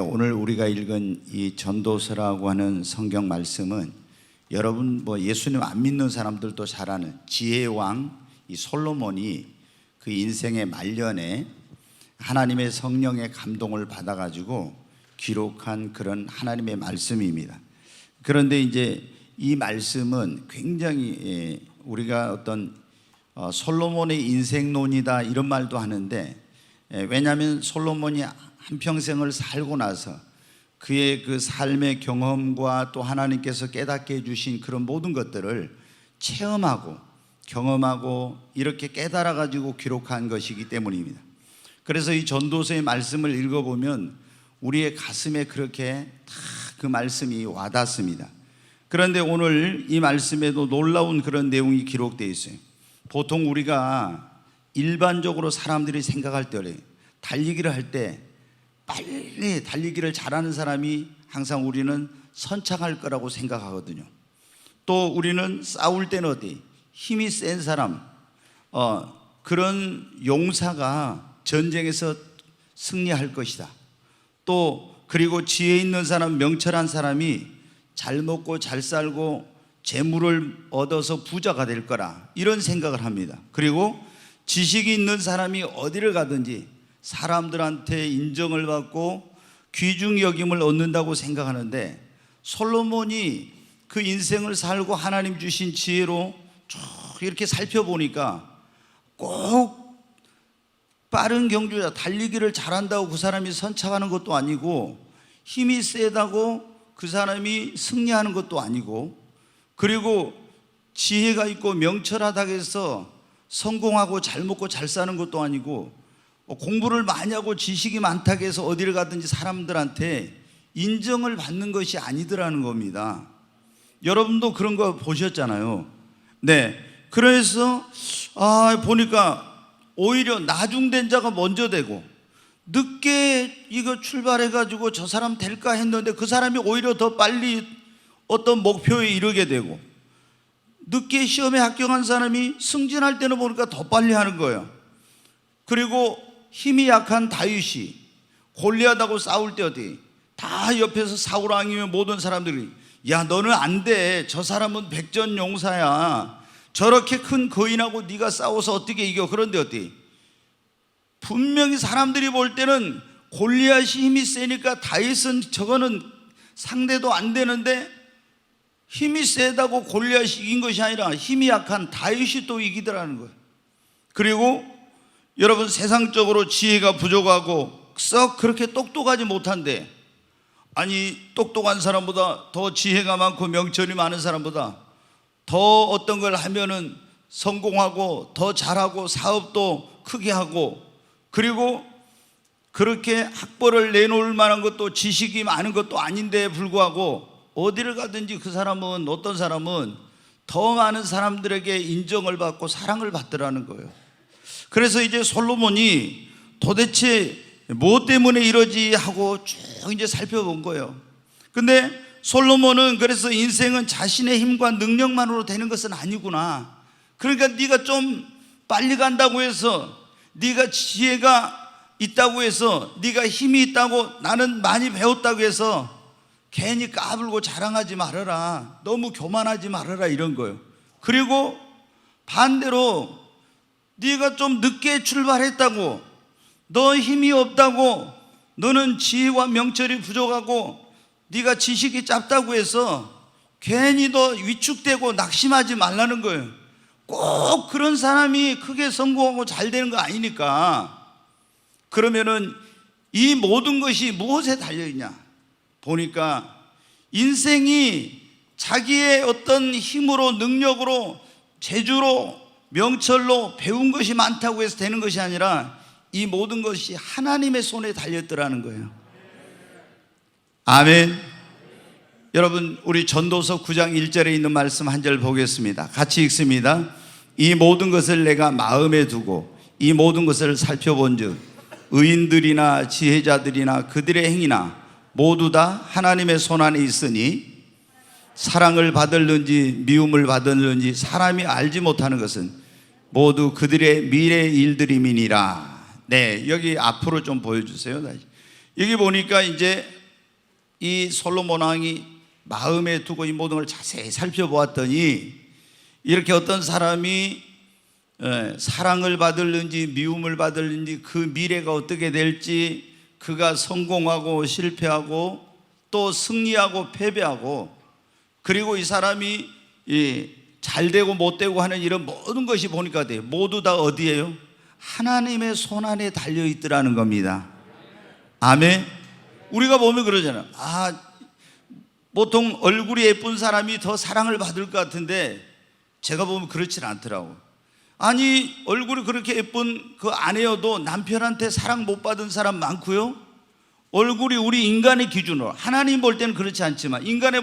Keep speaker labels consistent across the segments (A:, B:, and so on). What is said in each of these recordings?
A: 오늘 우리가 읽은 이 전도서라고 하는 성경 말씀은 여러분 예수님 안 믿는 사람들도 잘 아는 지혜의 왕 이 솔로몬이 그 인생의 말년에 하나님의 성령의 감동을 받아가지고 기록한 그런 하나님의 말씀입니다. 그런데 이제 이 말씀은 굉장히 우리가 어떤 솔로몬의 인생론이다 이런 말도 하는데, 왜냐하면 솔로몬이 한평생을 살고 나서 그의 그 삶의 경험과 또 하나님께서 깨닫게 해주신 그런 모든 것들을 체험하고 경험하고 이렇게 깨달아 가지고 기록한 것이기 때문입니다. 그래서 이 전도서의 말씀을 읽어보면 우리의 가슴에 그렇게 다 그 말씀이 와닿습니다. 그런데 오늘 이 말씀에도 놀라운 그런 내용이 기록되어 있어요. 보통 우리가 일반적으로 사람들이 생각할 때 달리기를 할 때 빨리 달리기를 잘하는 사람이 항상 우리는 선착할 거라고 생각하거든요. 또 우리는 싸울 때는 어디? 힘이 센 사람, 그런 용사가 전쟁에서 승리할 것이다. 또 그리고 지혜 있는 사람, 명철한 사람이 잘 먹고 잘 살고 재물을 얻어서 부자가 될 거라, 이런 생각을 합니다. 그리고 지식이 있는 사람이 어디를 가든지 사람들한테 인정을 받고 귀중 여김을 얻는다고 생각하는데, 솔로몬이 그 인생을 살고 하나님 주신 지혜로 쭉 이렇게 살펴보니까 꼭 빠른 경주자, 달리기를 잘한다고 그 사람이 선착하는 것도 아니고, 힘이 세다고 그 사람이 승리하는 것도 아니고, 그리고 지혜가 있고 명철하다고 해서 성공하고 잘 먹고 잘 사는 것도 아니고, 공부를 많이 하고 지식이 많다고 해서 어디를 가든지 사람들한테 인정을 받는 것이 아니더라는 겁니다. 여러분도 그런 거 보셨잖아요. 네, 그래서 보니까 오히려 나중된 자가 먼저 되고, 늦게 이거 출발해가지고 저 사람 될까 했는데 그 사람이 오히려 더 빨리 어떤 목표에 이르게 되고, 늦게 시험에 합격한 사람이 승진할 때는 보니까 더 빨리 하는 거예요. 그리고 힘이 약한 다윗이 골리앗하고 싸울 때 어디 다 옆에서 사울왕이면 모든 사람들이 야 너는 안 돼, 저 사람은 백전용사야, 저렇게 큰 거인하고 네가 싸워서 어떻게 이겨. 그런데 어디 분명히 사람들이 볼 때는 골리앗이 힘이 세니까 다윗은 저거는 상대도 안 되는데, 힘이 세다고 골리앗이 이긴 것이 아니라 힘이 약한 다윗이 또 이기더라는 거예요. 그리고 여러분, 세상적으로 지혜가 부족하고 썩 그렇게 똑똑하지 못한데, 아니 똑똑한 사람보다 더 지혜가 많고 명철이 많은 사람보다 더 어떤 걸 하면은 성공하고 더 잘하고 사업도 크게 하고, 그리고 그렇게 학벌을 내놓을 만한 것도 지식이 많은 것도 아닌데 불구하고 어디를 가든지 그 사람은, 어떤 사람은 더 많은 사람들에게 인정을 받고 사랑을 받더라는 거예요. 그래서 이제 솔로몬이 도대체 뭐 때문에 이러지 하고 쭉 이제 살펴본 거예요. 근데 솔로몬은 그래서 인생은 자신의 힘과 능력만으로 되는 것은 아니구나. 그러니까 네가 좀 빨리 간다고 해서, 네가 지혜가 있다고 해서, 네가 힘이 있다고, 나는 많이 배웠다고 해서 괜히 까불고 자랑하지 말아라, 너무 교만하지 말아라, 이런 거예요. 그리고 반대로 네가 좀 늦게 출발했다고, 너 힘이 없다고, 너는 지혜와 명철이 부족하고 네가 지식이 짧다고 해서 괜히 너 위축되고 낙심하지 말라는 거예요. 꼭 그런 사람이 크게 성공하고 잘 되는 거 아니니까. 그러면은 이 모든 것이 무엇에 달려있냐 보니까, 인생이 자기의 어떤 힘으로, 능력으로, 재주로, 명철로 배운 것이 많다고 해서 되는 것이 아니라 이 모든 것이 하나님의 손에 달렸더라는 거예요. 아멘. 여러분, 우리 전도서 9장 1절에 있는 말씀 한 절 보겠습니다. 같이 읽습니다. 이 모든 것을 내가 마음에 두고 이 모든 것을 살펴본 즉 의인들이나 지혜자들이나 그들의 행위나 모두 다 하나님의 손 안에 있으니 사랑을 받을는지 미움을 받을는지 사람이 알지 못하는 것은 모두 그들의 미래 일들임이니라. 네, 여기 앞으로 좀 보여주세요. 여기 보니까 이제 이 솔로몬 왕이 마음에 두고 이 모든 걸 자세히 살펴보았더니 이렇게 어떤 사람이 사랑을 받을는지 미움을 받을는지 그 미래가 어떻게 될지, 그가 성공하고 실패하고 또 승리하고 패배하고, 그리고 이 사람이 잘 되고 못 되고 하는 이런 모든 것이 보니까 돼요. 모두 다 어디예요? 하나님의 손안에 달려있더라는 겁니다. 아멘. 우리가 보면 그러잖아요. 보통 얼굴이 예쁜 사람이 더 사랑을 받을 것 같은데 제가 보면 그렇진 않더라고. 아니, 얼굴이 그렇게 예쁜 그 아내여도 남편한테 사랑 못 받은 사람 많고요. 얼굴이 우리 인간의 기준으로, 하나님 볼 때는 그렇지 않지만 인간의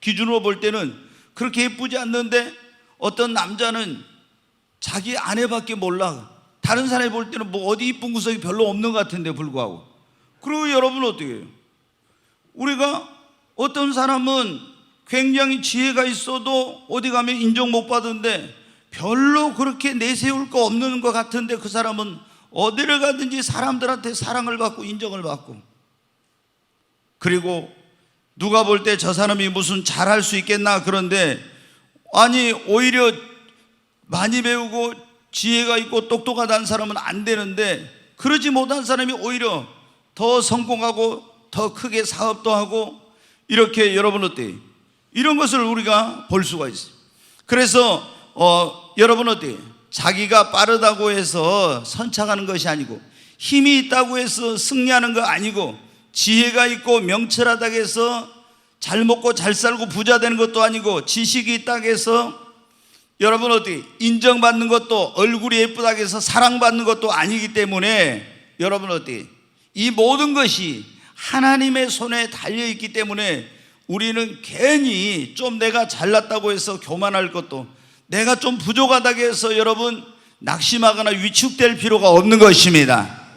A: 기준으로 볼 때는 그렇게 예쁘지 않는데 어떤 남자는 자기 아내밖에 몰라. 다른 사람이 볼 때는 뭐 어디 이쁜 구석이 별로 없는 것 같은데 불구하고. 그리고 여러분 어떻게 해요? 우리가 어떤 사람은 굉장히 지혜가 있어도 어디 가면 인정 못 받은데 별로 그렇게 내세울 거 없는 것 같은데 그 사람은 어디를 가든지 사람들한테 사랑을 받고 인정을 받고, 그리고 누가 볼 때 저 사람이 무슨 잘할 수 있겠나 그런데 아니 오히려 많이 배우고 지혜가 있고 똑똑하다는 사람은 안 되는데 그러지 못한 사람이 오히려 더 성공하고 더 크게 사업도 하고 이렇게 여러분 어때요? 이런 것을 우리가 볼 수가 있어요. 그래서 여러분 어때요? 자기가 빠르다고 해서 선착하는 것이 아니고 힘이 있다고 해서 승리하는 거 아니고 지혜가 있고 명철하다고 해서 잘 먹고 잘 살고 부자 되는 것도 아니고 지식이 있다고 해서 여러분 어떻게 인정받는 것도 얼굴이 예쁘다고 해서 사랑받는 것도 아니기 때문에 여러분 어떻게 이 모든 것이 하나님의 손에 달려있기 때문에 우리는 괜히 좀 내가 잘났다고 해서 교만할 것도, 내가 좀 부족하다고 해서 여러분 낙심하거나 위축될 필요가 없는 것입니다.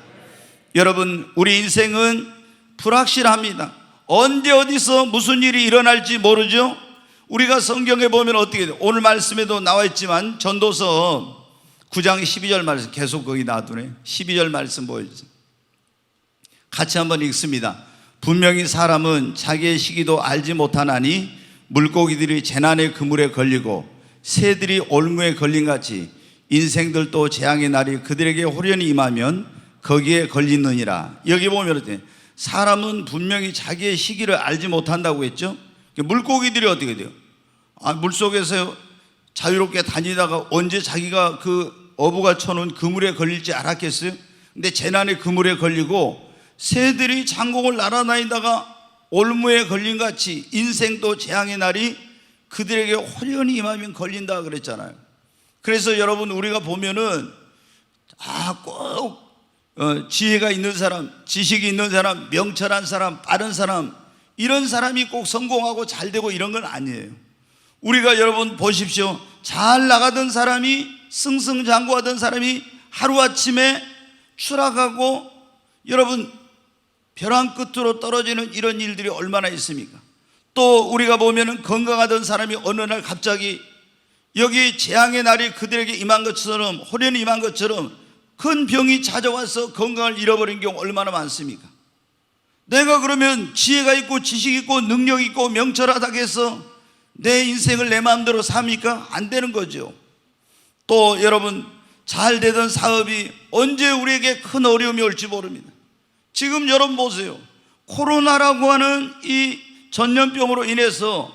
A: 여러분 우리 인생은 불확실합니다. 언제 어디서 무슨 일이 일어날지 모르죠. 우리가 성경에 보면 어떻게 돼요? 오늘 말씀에도 나와 있지만 전도서 9장 12절 말씀, 계속 거기 놔두네. 12절 말씀 보여주세요. 같이 한번 읽습니다. 분명히 사람은 자기의 시기도 알지 못하나니 물고기들이 재난의 그물에 걸리고 새들이 올무에 걸린 같이 인생들도 재앙의 날이 그들에게 호련히 임하면 거기에 걸리느니라. 여기 보면 어때요? 사람은 분명히 자기의 시기를 알지 못한다고 했죠. 물고기들이 어떻게 돼요? 물속에서 자유롭게 다니다가 언제 자기가 그 어부가 쳐놓은 그물에 걸릴지 알았겠어요? 근데 재난의 그물에 걸리고 새들이 장공을 날아다니다가 올무에 걸린 같이 인생도 재앙의 날이 그들에게 호련히 임하면 걸린다 그랬잖아요. 그래서 여러분 우리가 보면은 꼭 지혜가 있는 사람, 지식이 있는 사람, 명철한 사람, 빠른 사람, 이런 사람이 꼭 성공하고 잘 되고 이런 건 아니에요. 우리가 여러분 보십시오. 잘 나가던 사람이, 승승장구하던 사람이 하루아침에 추락하고 여러분 벼랑 끝으로 떨어지는 이런 일들이 얼마나 있습니까? 또 우리가 보면은 건강하던 사람이 어느 날 갑자기 여기 재앙의 날이 그들에게 임한 것처럼, 호련히 임한 것처럼 큰 병이 찾아와서 건강을 잃어버린 경우 얼마나 많습니까? 내가 그러면 지혜가 있고 지식 있고 능력 있고 명철하다고 해서 내 인생을 내 마음대로 삽니까? 안 되는 거죠. 또 여러분 잘 되던 사업이 언제 우리에게 큰 어려움이 올지 모릅니다. 지금 여러분 보세요. 코로나라고 하는 이 전염병으로 인해서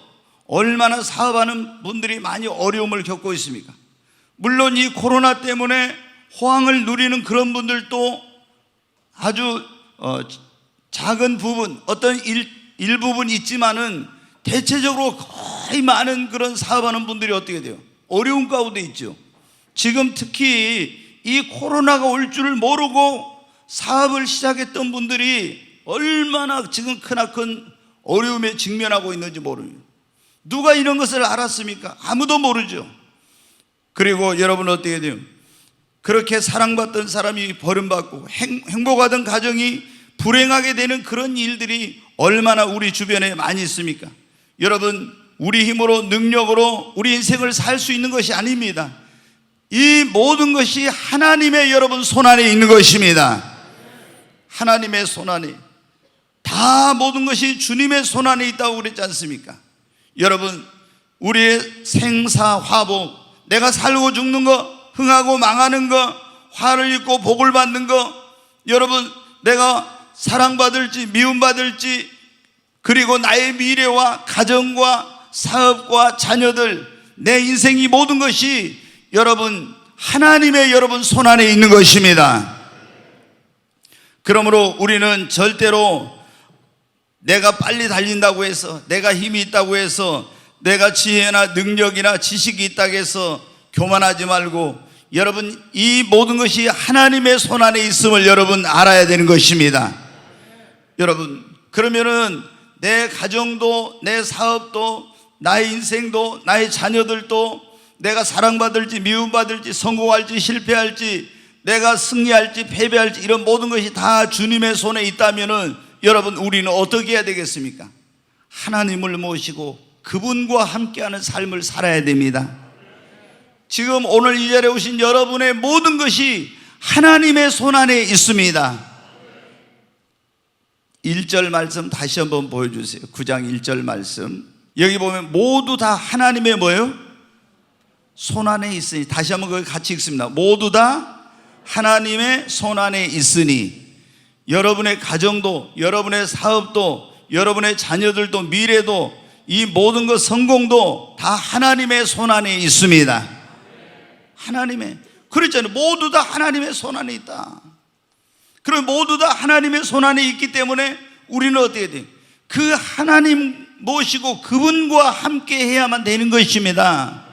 A: 얼마나 사업하는 분들이 많이 어려움을 겪고 있습니까? 물론 이 코로나 때문에 호황을 누리는 그런 분들도 아주 작은 부분, 어떤 일부분 있지만은 대체적으로 거의 많은 그런 사업하는 분들이 어떻게 돼요? 어려운 가운데 있죠. 지금 특히 이 코로나가 올 줄 모르고 사업을 시작했던 분들이 얼마나 지금 크나큰 어려움에 직면하고 있는지 모릅니다. 누가 이런 것을 알았습니까? 아무도 모르죠. 그리고 여러분 어떻게 돼요? 그렇게 사랑받던 사람이 버림받고 행복하던 가정이 불행하게 되는 그런 일들이 얼마나 우리 주변에 많이 있습니까? 여러분 우리 힘으로 능력으로 우리 인생을 살 수 있는 것이 아닙니다. 이 모든 것이 하나님의 여러분 손안에 있는 것입니다. 하나님의 손안에 다 모든 것이 주님의 손안에 있다고 그랬지 않습니까? 여러분, 우리의 생사화복, 내가 살고 죽는 거, 흥하고 망하는 거, 화를 입고 복을 받는 거, 여러분, 내가 사랑받을지 미움받을지, 그리고 나의 미래와 가정과 사업과 자녀들, 내 인생 이 모든 것이 여러분 하나님의 여러분 손안에 있는 것입니다. 그러므로 우리는 절대로 내가 빨리 달린다고 해서, 내가 힘이 있다고 해서, 내가 지혜나 능력이나 지식이 있다고 해서 교만하지 말고, 여러분 이 모든 것이 하나님의 손안에 있음을 여러분 알아야 되는 것입니다. 여러분, 그러면은 내 가정도, 내 사업도, 나의 인생도, 나의 자녀들도, 내가 사랑받을지 미움받을지, 성공할지 실패할지, 내가 승리할지 패배할지, 이런 모든 것이 다 주님의 손에 있다면은 여러분 우리는 어떻게 해야 되겠습니까? 하나님을 모시고 그분과 함께하는 삶을 살아야 됩니다. 지금 오늘 이 자리에 오신 여러분의 모든 것이 하나님의 손안에 있습니다. 1절 말씀 다시 한번 보여주세요. 9장 1절 말씀, 여기 보면 모두 다 하나님의 뭐예요? 손안에 있으니. 다시 한번 거기 같이 읽습니다. 모두 다 하나님의 손안에 있으니, 여러분의 가정도, 여러분의 사업도, 여러분의 자녀들도, 미래도, 이 모든 것, 성공도 다 하나님의 손안에 있습니다. 하나님의, 그랬잖아요. 모두 다 하나님의 손안에 있다. 그럼 모두 다 하나님의 손안에 있기 때문에 우리는 어떻게 돼요? 그 하나님 모시고 그분과 함께 해야만 되는 것입니다.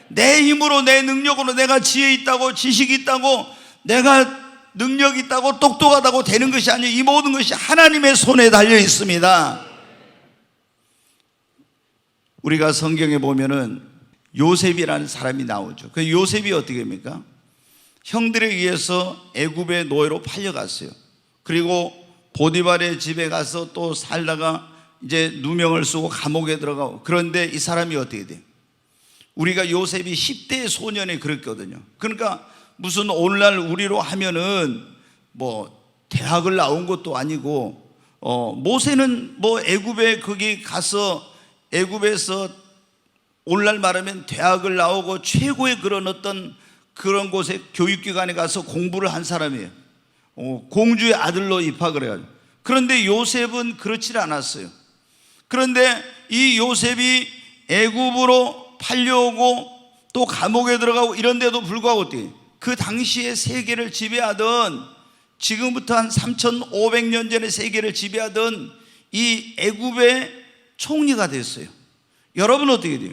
A: 내 힘으로, 내 능력으로 내가 지혜 있다고, 지식이 있다고, 내가 능력 있다고, 똑똑하다고 되는 것이 아니에요. 이 모든 것이 하나님의 손에 달려 있습니다. 우리가 성경에 보면은 요셉이라는 사람이 나오죠. 그 요셉이 어떻게 합니까? 형들에 의해서 애굽의 노예로 팔려갔어요. 그리고 보디발의 집에 가서 또 살다가 이제 누명을 쓰고 감옥에 들어가고. 그런데 이 사람이 어떻게 돼요? 우리가 요셉이 10대 소년에 그랬거든요. 그러니까 무슨 오늘날 우리로 하면은 뭐 대학을 나온 것도 아니고, 모세는 뭐 애굽에 거기 가서, 애굽에서 오늘날 말하면 대학을 나오고 최고의 그런 어떤 그런 곳에 교육기관에 가서 공부를 한 사람이에요. 공주의 아들로 입학을 해가지고. 그런데 요셉은 그렇지 않았어요. 그런데 이 요셉이 애굽으로 팔려오고 또 감옥에 들어가고 이런데도 불구하고 어떻게, 그 당시에 세계를 지배하던, 지금부터 한 3,500년 전에 세계를 지배하던 이 애굽의 총리가 됐어요. 여러분 어떻게 돼요?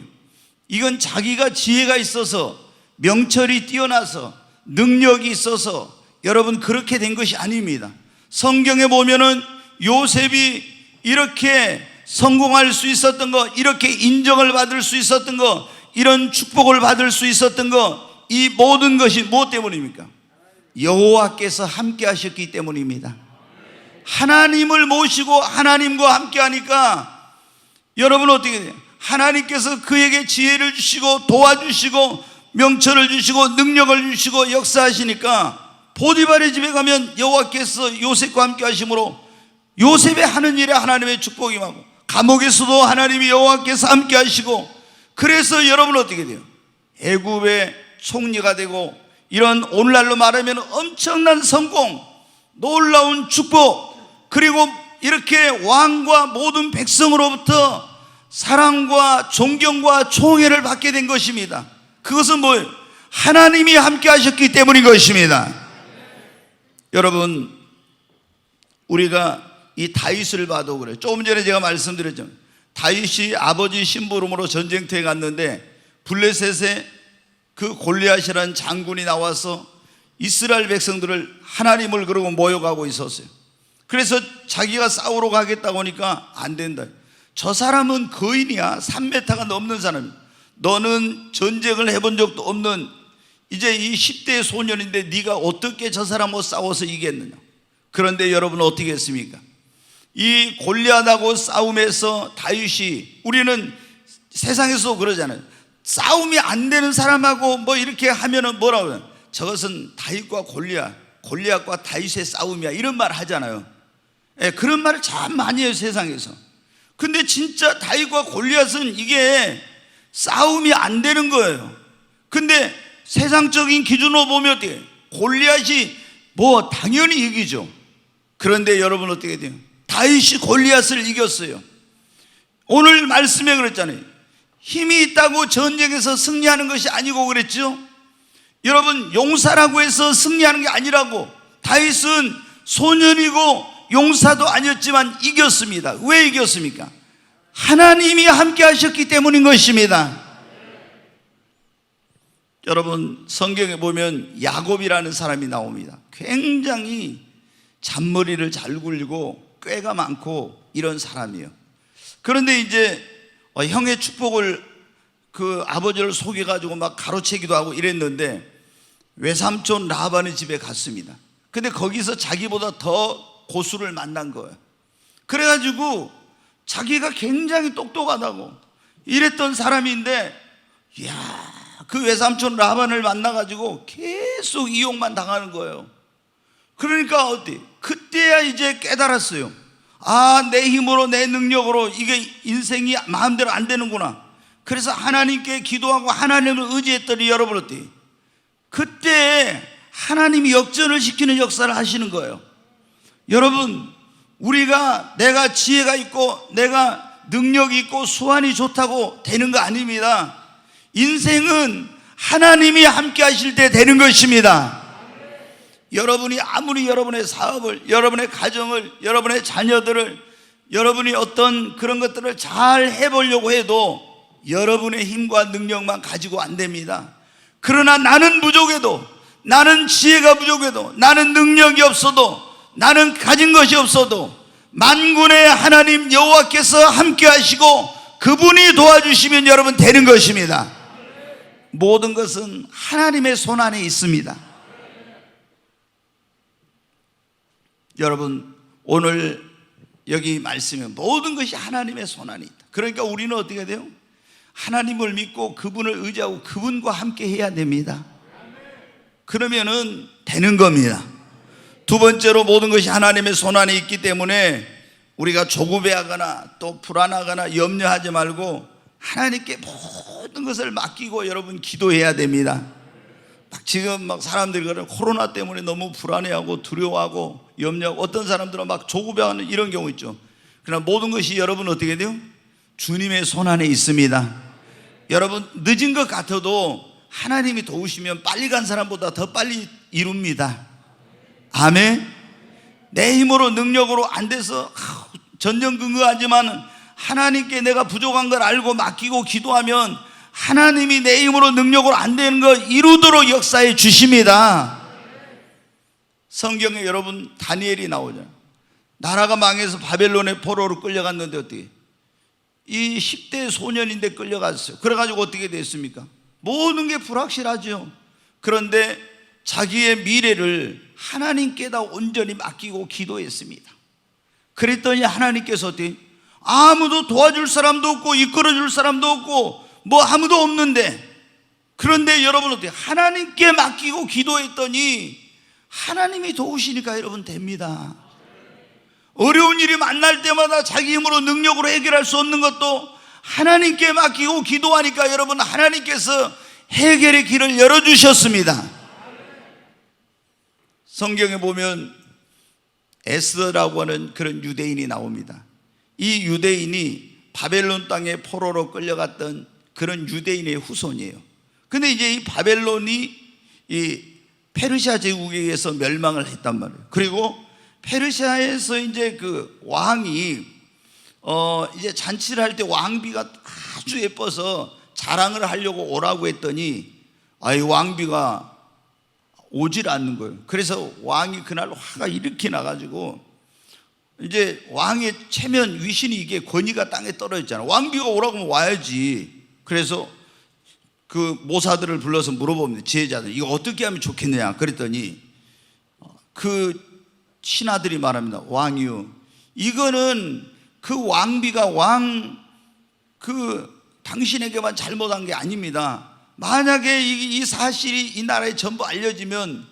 A: 이건 자기가 지혜가 있어서, 명철이 뛰어나서, 능력이 있어서 여러분 그렇게 된 것이 아닙니다. 성경에 보면은 요셉이 이렇게 성공할 수 있었던 거, 이렇게 인정을 받을 수 있었던 거, 이런 축복을 받을 수 있었던 거, 이 모든 것이 무엇 때문입니까? 여호와께서 함께 하셨기 때문입니다. 하나님을 모시고 하나님과 함께 하니까 여러분 어떻게 돼요? 하나님께서 그에게 지혜를 주시고 도와주시고 명철을 주시고 능력을 주시고 역사하시니까, 보디발의 집에 가면 여호와께서 요셉과 함께 하심으로 요셉의 하는 일에 하나님의 축복이 임하고, 감옥에서도 하나님이 여호와께서 함께 하시고, 그래서 여러분 어떻게 돼요? 애굽의 총리가 되고, 이런 오늘날로 말하면 엄청난 성공, 놀라운 축복, 그리고 이렇게 왕과 모든 백성으로부터 사랑과 존경과 총애를 받게 된 것입니다. 그것은 뭐예요? 하나님이 함께 하셨기 때문인 것입니다. 여러분, 우리가 이 다윗을 봐도 그래요. 조금 전에 제가 말씀드렸죠. 다윗이 아버지 심부름으로 전쟁터에 갔는데 블레셋의 그 골리앗이라는 장군이 나와서 이스라엘 백성들을, 하나님을 그러고 모욕하고 있었어요. 그래서 자기가 싸우러 가겠다고 하니까 안 된다. 저 사람은 거인이야. 3m가 넘는 사람이야. 너는 전쟁을 해본 적도 없는 이제 이 10대 소년인데 네가 어떻게 저 사람하고 싸워서 이겼느냐. 그런데 여러분 어떻게 했습니까? 이 골리앗하고 싸움에서 다윗이, 우리는 세상에서 그러잖아요. 싸움이 안 되는 사람하고 뭐 이렇게 하면은 뭐라고 해요? 저것은 다윗과 골리앗과 다윗의 싸움이야, 이런 말 하잖아요. 예, 그런 말을 참 많이 해요, 세상에서. 근데 진짜 다윗과 골리앗은 이게 싸움이 안 되는 거예요. 근데 세상적인 기준으로 보면 어떻게 해요? 골리앗이 뭐 당연히 이기죠. 그런데 여러분 어떻게 돼요? 다윗이 골리앗을 이겼어요. 오늘 말씀에 그랬잖아요. 힘이 있다고 전쟁에서 승리하는 것이 아니고 그랬죠. 여러분, 용사라고 해서 승리하는 게 아니라고. 다윗은 소년이고 용사도 아니었지만 이겼습니다. 왜 이겼습니까? 하나님이 함께 하셨기 때문인 것입니다. 여러분, 성경에 보면 야곱이라는 사람이 나옵니다. 굉장히 잔머리를 잘 굴리고 꾀가 많고 이런 사람이에요. 그런데 이제 형의 축복을 그 아버지를 속여가지고 막 가로채기도 하고 이랬는데 외삼촌 라반의 집에 갔습니다. 근데 거기서 자기보다 더 고수를 만난 거예요. 그래가지고 자기가 굉장히 똑똑하다고 이랬던 사람인데, 이야, 그 외삼촌 라반을 만나가지고 계속 이용만 당하는 거예요. 그러니까 어때? 그때야 이제 깨달았어요. 아, 내 힘으로 내 능력으로 이게 인생이 마음대로 안 되는구나. 그래서 하나님께 기도하고 하나님을 의지했더니 여러분 어때? 그때 하나님이 역전을 시키는 역사를 하시는 거예요. 여러분, 우리가 내가 지혜가 있고 내가 능력이 있고 수완이 좋다고 되는 거 아닙니다. 인생은 하나님이 함께 하실 때 되는 것입니다. 여러분이 아무리 여러분의 사업을, 여러분의 가정을, 여러분의 자녀들을, 여러분이 어떤 그런 것들을 잘 해보려고 해도 여러분의 힘과 능력만 가지고 안 됩니다. 그러나 나는 부족해도, 나는 지혜가 부족해도, 나는 능력이 없어도, 나는 가진 것이 없어도 만군의 하나님 여호와께서 함께 하시고 그분이 도와주시면 여러분 되는 것입니다. 모든 것은 하나님의 손 안에 있습니다. 여러분, 오늘 여기 말씀에 모든 것이 하나님의 손 안에 있다. 그러니까 우리는 어떻게 돼요? 하나님을 믿고 그분을 의지하고 그분과 함께 해야 됩니다. 그러면은 되는 겁니다. 두 번째로, 모든 것이 하나님의 손 안에 있기 때문에 우리가 조급해하거나 또 불안하거나 염려하지 말고 하나님께 모든 것을 맡기고 여러분 기도해야 됩니다. 지금 막 사람들이 코로나 때문에 너무 불안해하고 두려워하고 염려하고 어떤 사람들은 막 조급해하는 이런 경우 있죠. 그러나 모든 것이 여러분 어떻게 돼요? 주님의 손 안에 있습니다. 여러분, 늦은 것 같아도 하나님이 도우시면 빨리 간 사람보다 더 빨리 이룹니다. 아멘. 내 힘으로 능력으로 안 돼서 전전긍긍하지만 하나님께 내가 부족한 걸 알고 맡기고 기도하면 하나님이 내 힘으로 능력으로 안 되는 거 이루도록 역사해 주십니다. 성경에 여러분 다니엘이 나오잖아요. 나라가 망해서 바벨론의 포로로 끌려갔는데 어떻게? 이 10대 소년인데 끌려갔어요. 그래가지고 어떻게 됐습니까? 모든 게 불확실하죠. 그런데 자기의 미래를 하나님께다 온전히 맡기고 기도했습니다. 그랬더니 하나님께서 어떻게? 아무도 도와줄 사람도 없고 이끌어줄 사람도 없고 뭐 아무도 없는데, 그런데 여러분 어때요? 하나님께 맡기고 기도했더니 하나님이 도우시니까 여러분 됩니다. 어려운 일이 만날 때마다 자기 힘으로 능력으로 해결할 수 없는 것도 하나님께 맡기고 기도하니까 여러분 하나님께서 해결의 길을 열어주셨습니다. 성경에 보면 에스더라고 하는 그런 유대인이 나옵니다. 이 유대인이 바벨론 땅에 포로로 끌려갔던 그런 유대인의 후손이에요. 근데 이제 이 바벨론이 이 페르시아 제국에 의해서 멸망을 했단 말이에요. 그리고 페르시아에서 이제 그 왕이 이제 잔치를 할 때 왕비가 아주 예뻐서 자랑을 하려고 오라고 했더니 이 왕비가 오질 않는 거예요. 그래서 왕이 그날 화가 이렇게 나가지고 이제 왕의 체면 위신이 이게 권위가 땅에 떨어졌잖아. 왕비가 오라고 하면 와야지. 그래서 그 모사들을 불러서 물어봅니다. 지혜자들, 이거 어떻게 하면 좋겠느냐 그랬더니 그 신하들이 말합니다. 왕이요, 이거는 그 왕비가 당신에게만 잘못한 게 아닙니다. 만약에 이 사실이 이 나라에 전부 알려지면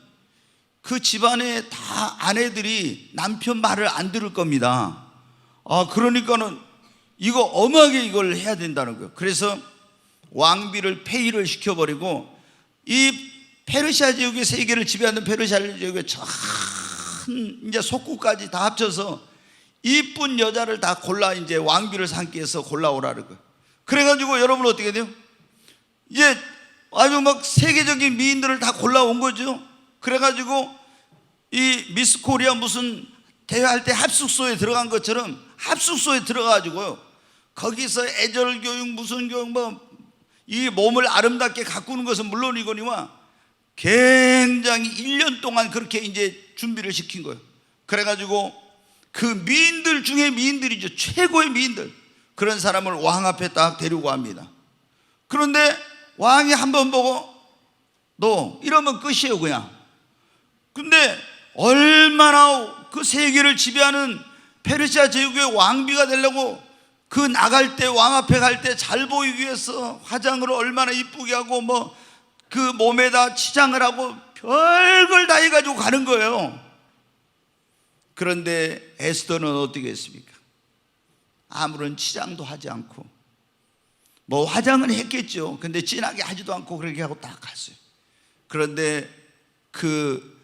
A: 그 집안에 다 아내들이 남편 말을 안 들을 겁니다. 그러니까는 이거 엄하게 이걸 해야 된다는 거예요. 그래서 왕비를 폐위를 시켜버리고 이 페르시아 제국의 세계를 지배하는 페르시아 제국의 전 이제 속국까지 다 합쳐서 이쁜 여자를 다 골라 이제 왕비를 삼기 위해서 골라오라는 거예요. 그래가지고 여러분 어떻게 돼요? 이제 아주 막 세계적인 미인들을 다 골라온 거죠. 그래가지고 이 미스 코리아 무슨 대회할 때 합숙소에 들어간 것처럼 합숙소에 들어가가지고요, 거기서 애절 교육 무슨 교육 뭐 이 몸을 아름답게 가꾸는 것은 물론이거니와 굉장히 1년 동안 그렇게 이제 준비를 시킨 거예요. 그래가지고 그 미인들 중에 미인들이죠. 최고의 미인들, 그런 사람을 왕 앞에 딱 데리고 갑니다. 그런데 왕이 한번 보고 너 이러면 끝이에요 그냥. 근데 얼마나 그 세계를 지배하는 페르시아 제국의 왕비가 되려고 그 나갈 때 왕 앞에 갈 때 잘 보이기 위해서 화장을 얼마나 이쁘게 하고 뭐 그 몸에다 치장을 하고 별걸 다 해가지고 가는 거예요. 그런데 에스더는 어떻게 했습니까? 아무런 치장도 하지 않고 뭐 화장은 했겠죠. 근데 진하게 하지도 않고 그렇게 하고 딱 갔어요. 그런데 그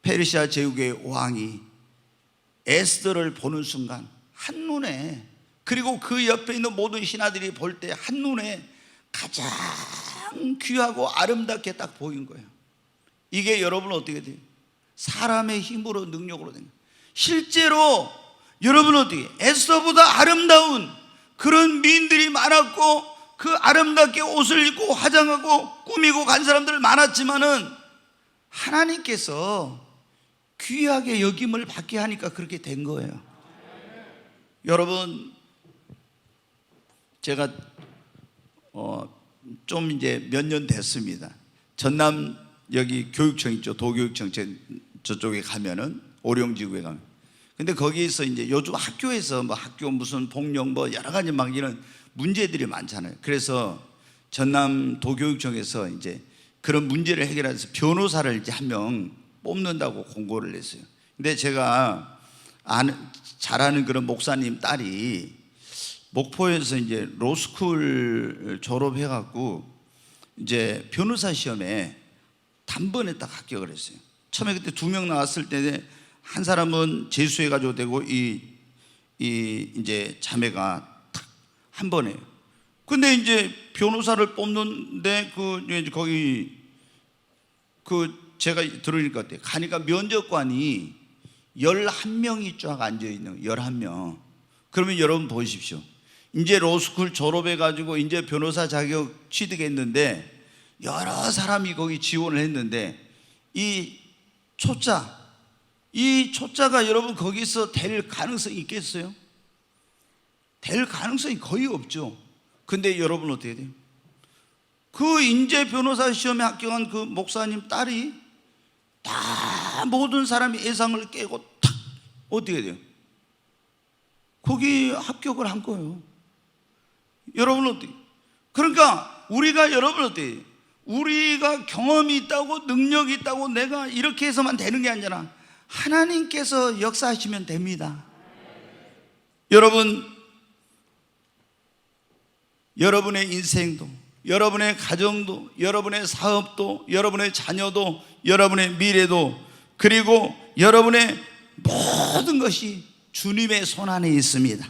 A: 페르시아 제국의 왕이 에스더를 보는 순간 한눈에, 그리고 그 옆에 있는 모든 신하들이 볼 때 한눈에 가장 귀하고 아름답게 딱 보인 거예요. 이게 여러분 어떻게 돼요? 사람의 힘으로 능력으로 된 거예요. 실제로 여러분 어떻게 에스더보다 아름다운 그런 미인들이 많았고 그 아름답게 옷을 입고 화장하고 꾸미고 간 사람들 많았지만은 하나님께서 귀하게 여김을 받게 하니까 그렇게 된 거예요. 여러분, 제가 좀 이제 몇 년 됐습니다. 전남 여기 교육청 있죠. 도교육청 저쪽에 가면은 오령지구에 가면. 근데 거기에서 이제 요즘 학교에서 뭐 학교 무슨 폭력 뭐 여러 가지 막 이런 문제들이 많잖아요. 그래서 전남 도교육청에서 이제 그런 문제를 해결해서 변호사를 이제 한 명 뽑는다고 공고를 냈어요. 근데 제가 잘 아는 그런 목사님 딸이 목포에서 이제 로스쿨 졸업해갖고 이제 변호사 시험에 단번에 딱 합격을 했어요. 처음에 그때 2명 나왔을 때 한 사람은 재수해가지고 되고 이제 자매가 탁 한 번에. 근데 이제 변호사를 뽑는데 거기 제가 들으니까 어때요? 가니까 면접관이 11명이 쫙 앉아있는 거예요. 11명. 그러면 여러분 보십시오. 이제 로스쿨 졸업해가지고 이제 변호사 자격 취득했는데 여러 사람이 거기 지원을 했는데 이 초짜가 여러분 거기서 될 가능성이 있겠어요? 될 가능성이 거의 없죠. 근데 여러분 어떻게 돼요? 그 인재 변호사 시험에 합격한 그 목사님 딸이 다 모든 사람이 예상을 깨고 탁 어떻게 돼요? 거기 합격을 한 거예요. 여러분 어떻게? 그러니까 여러분 어떻게? 우리가 경험이 있다고 능력이 있다고 내가 이렇게 해서만 되는 게 아니라 하나님께서 역사하시면 됩니다. 여러분의 인생도, 여러분의 가정도, 여러분의 사업도, 여러분의 자녀도, 여러분의 미래도, 그리고 여러분의 모든 것이 주님의 손 안에 있습니다.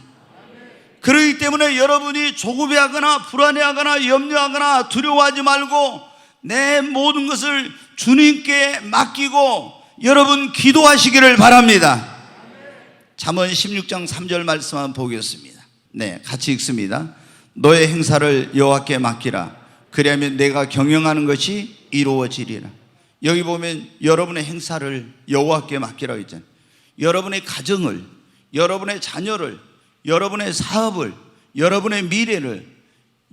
A: 그렇기 때문에 여러분이 조급해하거나 불안해하거나 염려하거나 두려워하지 말고 내 모든 것을 주님께 맡기고 여러분 기도하시기를 바랍니다. 잠언 16장 3절 말씀 한번 보겠습니다. 네, 같이 읽습니다. 너의 행사를 여호와께 맡기라. 그리하면 내가 경영하는 것이 이루어지리라. 여기 보면 여러분의 행사를 여호와께 맡기라고 했잖아요. 여러분의 가정을, 여러분의 자녀를, 여러분의 사업을, 여러분의 미래를,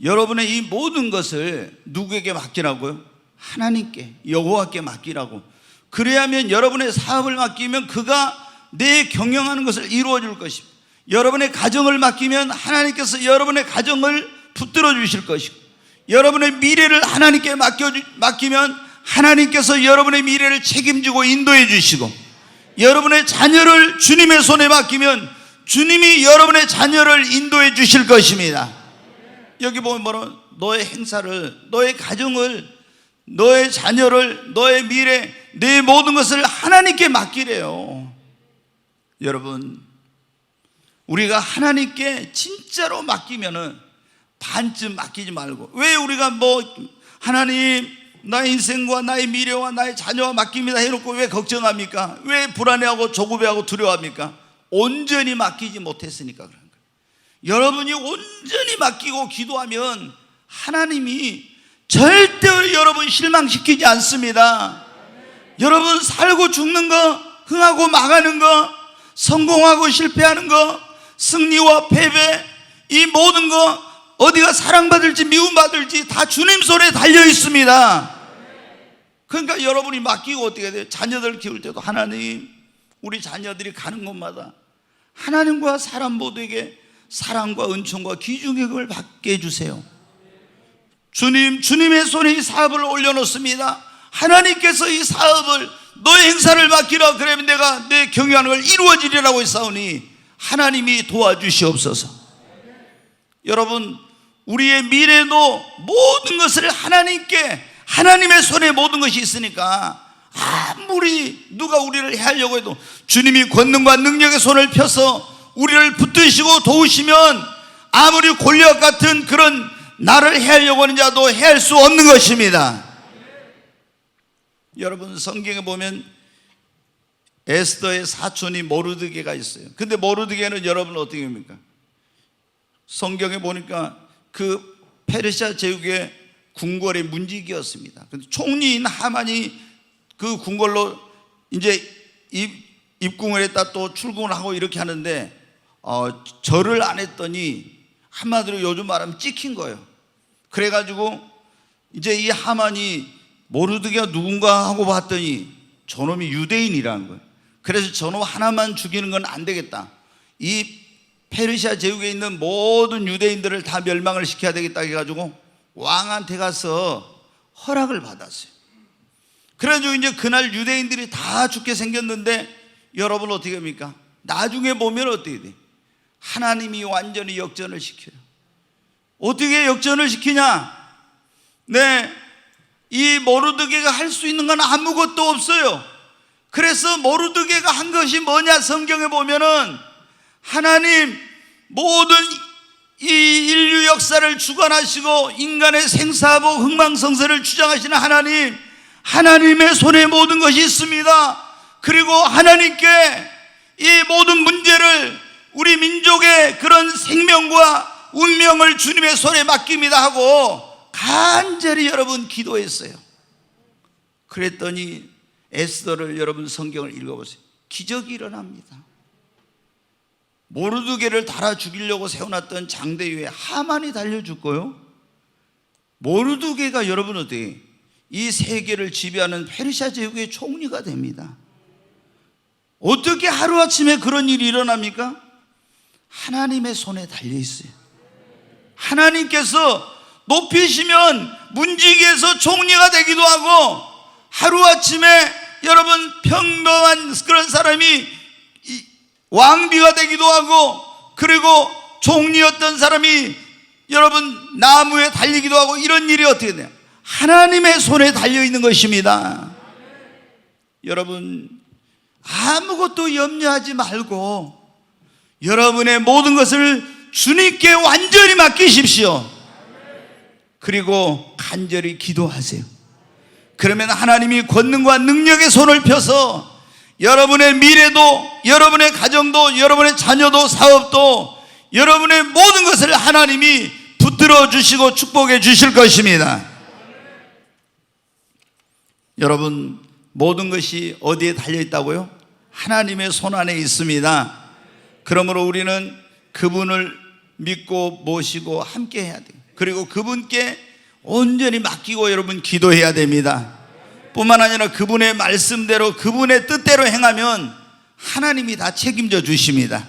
A: 여러분의 이 모든 것을 누구에게 맡기라고요? 하나님께, 여호와께 맡기라고. 그래야면 여러분의 사업을 맡기면 그가 내 경영하는 것을 이루어 줄 것입니다. 여러분의 가정을 맡기면 하나님께서 여러분의 가정을 붙들어 주실 것이고, 여러분의 미래를 하나님께 맡기면 하나님께서 여러분의 미래를 책임지고 인도해 주시고, 여러분의 자녀를 주님의 손에 맡기면 주님이 여러분의 자녀를 인도해 주실 것입니다. 여기 보면 뭐라, 너의 행사를, 너의 가정을, 너의 자녀를, 너의 미래, 내 모든 것을 하나님께 맡기래요. 여러분, 우리가 하나님께 진짜로 맡기면은 반쯤 맡기지 말고, 왜 우리가 하나님 나의 인생과 나의 미래와 나의 자녀와 맡깁니다 해놓고 왜 걱정합니까? 왜 불안해하고 조급해하고 두려워합니까? 온전히 맡기지 못했으니까 그런 거예요. 여러분이 온전히 맡기고 기도하면 하나님이 절대로 여러분 실망시키지 않습니다. 여러분 살고 죽는 거, 흥하고 망하는 거, 성공하고 실패하는 거, 승리와 패배, 이 모든 거 어디가 사랑받을지 미움받을지 다 주님 손에 달려 있습니다. 그러니까 여러분이 맡기고 어떻게 돼요? 자녀들 키울 때도 하나님, 우리 자녀들이 가는 곳마다 하나님과 사람 모두에게 사랑과 은총과 귀중함을 받게 해주세요. 주님의 손에 이 사업을 올려놓습니다. 하나님께서 이 사업을, 너의 행사를 맡기라. 그러면 내가 내 경영하는 걸 이루어지리라고 했사오니 하나님이 도와주시옵소서. 여러분, 우리의 미래도 모든 것을 하나님께, 하나님의 손에 모든 것이 있으니까 아무리 누가 우리를 해하려고 해도 주님이 권능과 능력의 손을 펴서 우리를 붙드시고 도우시면 아무리 골리앗 같은 그런 나를 해하려고 하는 자도 해할 수 없는 것입니다. 여러분, 성경에 보면 에스더의 사촌이 모르드게가 있어요. 근데 모르드게는 여러분 어떻게 합니까? 성경에 보니까 그 페르시아 제국의 궁궐의 문지기였습니다. 근데 총리인 하만이 그 궁궐로 이제 입궁을 했다 또 출궁을 하고 이렇게 하는데 절을 안 했더니 한마디로 요즘 말하면 찍힌 거예요. 그래가지고 이제 이 하만이 모르드게가 누군가 하고 봤더니 저놈이 유대인이라는 거예요. 그래서 저놈 하나만 죽이는 건 안 되겠다. 이 페르시아 제국에 있는 모든 유대인들을 다 멸망을 시켜야 되겠다 해가지고 왕한테 가서 허락을 받았어요. 그래가지고 이제 그날 유대인들이 다 죽게 생겼는데 여러분 어떻게 합니까? 나중에 보면 어떻게 돼? 하나님이 완전히 역전을 시켜요. 어떻게 역전을 시키냐? 네, 이 모르드게가 할 수 있는 건 아무것도 없어요. 그래서 모르드게가 한 것이 뭐냐? 성경에 보면은 하나님, 모든 이 인류 역사를 주관하시고 인간의 생사하고 흥망성쇠를 주장하시는 하나님, 하나님의 손에 모든 것이 있습니다. 그리고 하나님께 이 모든 문제를, 우리 민족의 그런 생명과 운명을 주님의 손에 맡깁니다 하고 간절히 여러분 기도했어요. 그랬더니 에스더를, 여러분 성경을 읽어보세요. 기적이 일어납니다. 모르드게를 달아 죽이려고 세워놨던 장대 위에 하만이 달려 죽고요, 모르드게가 여러분 어떻게 이 세계를 지배하는 페르시아 제국의 총리가 됩니다. 어떻게 하루아침에 그런 일이 일어납니까? 하나님의 손에 달려 있어요. 하나님께서 높이시면 문지기에서 총리가 되기도 하고, 하루아침에 여러분 평범한 그런 사람이 왕비가 되기도 하고, 그리고 총리였던 사람이 여러분 나무에 달리기도 하고, 이런 일이 어떻게 돼요? 하나님의 손에 달려있는 것입니다. 여러분 아무것도 염려하지 말고 여러분의 모든 것을 주님께 완전히 맡기십시오. 그리고 간절히 기도하세요. 그러면 하나님이 권능과 능력의 손을 펴서 여러분의 미래도, 여러분의 가정도, 여러분의 자녀도, 사업도, 여러분의 모든 것을 하나님이 붙들어 주시고 축복해 주실 것입니다. 여러분, 모든 것이 어디에 달려 있다고요? 하나님의 손 안에 있습니다. 그러므로 우리는 그분을 믿고 모시고 함께 해야 돼요. 그리고 그분께 온전히 맡기고 여러분 기도해야 됩니다. 뿐만 아니라 그분의 말씀대로, 그분의 뜻대로 행하면 하나님이 다 책임져 주십니다.